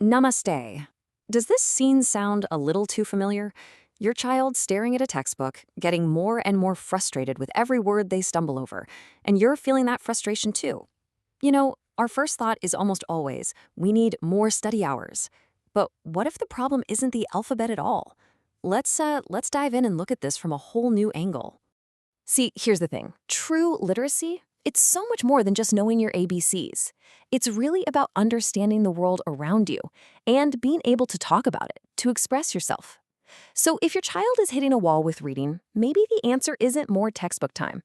Namaste. Does this scene sound a little too familiar? Your child staring at a textbook, getting more and more frustrated with every word they stumble over, and you're feeling that frustration too. Our first thought is almost always, we need more study hours. But what if the problem isn't the alphabet at all? Let's dive in and look at this from a whole new angle. See, here's the thing. True literacy, it's so much more than just knowing your ABCs. It's really about understanding the world around you and being able to talk about it, to express yourself. So if your child is hitting a wall with reading, maybe the answer isn't more textbook time.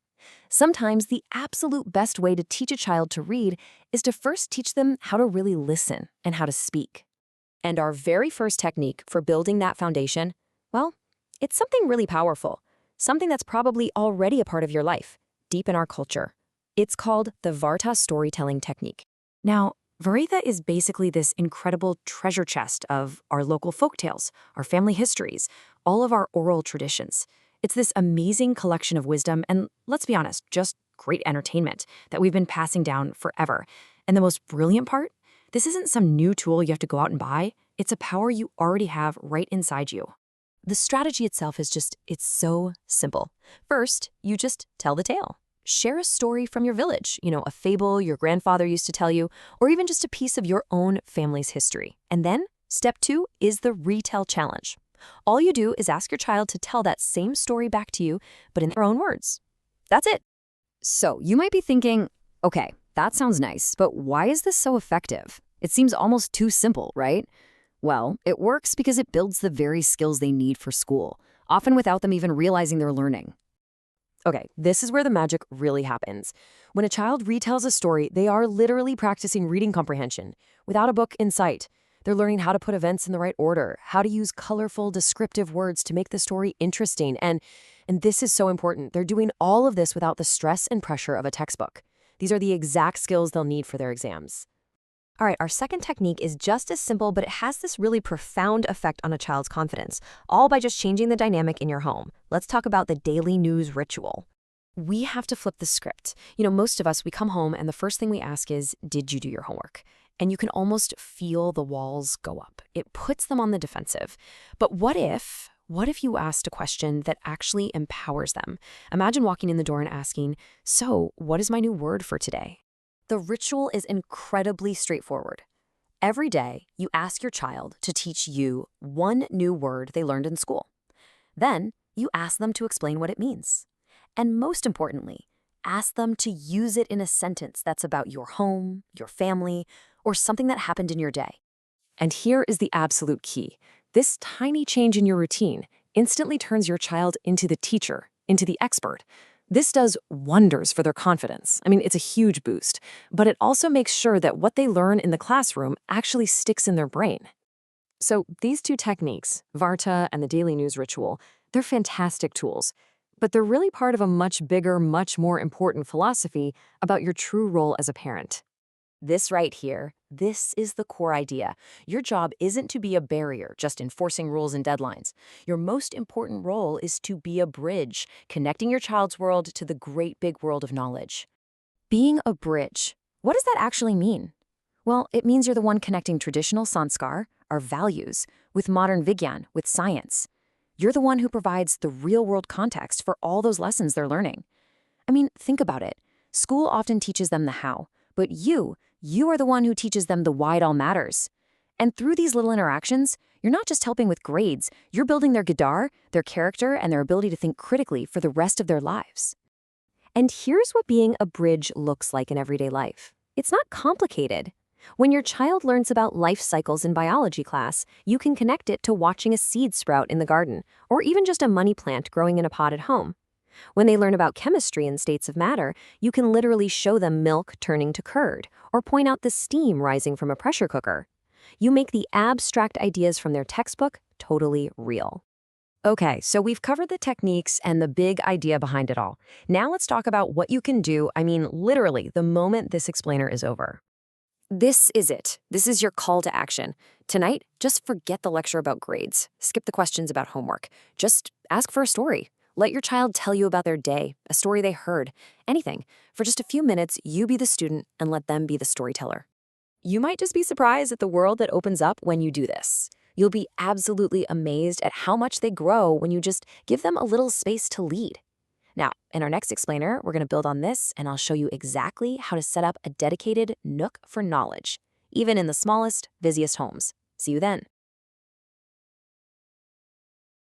Sometimes the absolute best way to teach a child to read is to first teach them how to really listen and how to speak. And our very first technique for building that foundation, well, it's something really powerful, something that's probably already a part of your life, deep in our culture. It's called the Varta storytelling technique. Now, Varta is basically this incredible treasure chest of our local folktales, our family histories, all of our oral traditions. It's this amazing collection of wisdom and, let's be honest, just great entertainment that we've been passing down forever. And the most brilliant part? This isn't some new tool you have to go out and buy. It's a power you already have right inside you. The strategy itself it's so simple. First, you just tell the tale. Share a story from your village, a fable your grandfather used to tell you, or even just a piece of your own family's history. And then, step 2 is the retell challenge. All you do is ask your child to tell that same story back to you, but in their own words. That's it. So you might be thinking, okay, that sounds nice, but why is this so effective? It seems almost too simple, right? Well, it works because it builds the very skills they need for school, often without them even realizing they're learning. Okay, this is where the magic really happens. When a child retells a story, they are literally practicing reading comprehension without a book in sight. They're learning how to put events in the right order, how to use colorful, descriptive words to make the story interesting, and this is so important. They're doing all of this without the stress and pressure of a textbook. These are the exact skills they'll need for their exams. All right, our second technique is just as simple, but it has this really profound effect on a child's confidence, all by just changing the dynamic in your home. Let's talk about the daily news ritual. We have to flip the script. Most of us, we come home and the first thing we ask is, did you do your homework? And you can almost feel the walls go up. It puts them on the defensive. But what if you asked a question that actually empowers them? Imagine walking in the door and asking, so what is my new word for today? The ritual is incredibly straightforward. Every day, you ask your child to teach you one new word they learned in school. Then, you ask them to explain what it means. And most importantly, ask them to use it in a sentence that's about your home, your family, or something that happened in your day. And here is the absolute key. This tiny change in your routine instantly turns your child into the teacher, into the expert. This does wonders for their confidence. It's a huge boost, but it also makes sure that what they learn in the classroom actually sticks in their brain. So these two techniques, Varta and the daily news ritual, they're fantastic tools, but they're really part of a much bigger, much more important philosophy about your true role as a parent. This right here, this is the core idea. Your job isn't to be a barrier, just enforcing rules and deadlines. Your most important role is to be a bridge, connecting your child's world to the great big world of knowledge. Being a bridge, what does that actually mean? Well, it means you're the one connecting traditional sanskar, our values, with modern vigyan, with science. You're the one who provides the real-world context for all those lessons they're learning. Think about it. School often teaches them the how, but you are the one who teaches them the why it all matters. And through these little interactions, you're not just helping with grades, you're building their gadar, their character, and their ability to think critically for the rest of their lives. And here's what being a bridge looks like in everyday life. It's not complicated. When your child learns about life cycles in biology class, you can connect it to watching a seed sprout in the garden, or even just a money plant growing in a pot at home. When they learn about chemistry and states of matter, you can literally show them milk turning to curd, or point out the steam rising from a pressure cooker. You make the abstract ideas from their textbook totally real. Okay, so we've covered the techniques and the big idea behind it all. Now let's talk about what you can do, literally, the moment this explainer is over. This is it. This is your call to action. Tonight, just forget the lecture about grades. Skip the questions about homework. Just ask for a story. Let your child tell you about their day, a story they heard, anything. For just a few minutes, you be the student and let them be the storyteller. You might just be surprised at the world that opens up when you do this. You'll be absolutely amazed at how much they grow when you just give them a little space to lead. Now, in our next explainer, we're going to build on this, and I'll show you exactly how to set up a dedicated nook for knowledge, even in the smallest, busiest homes. See you then.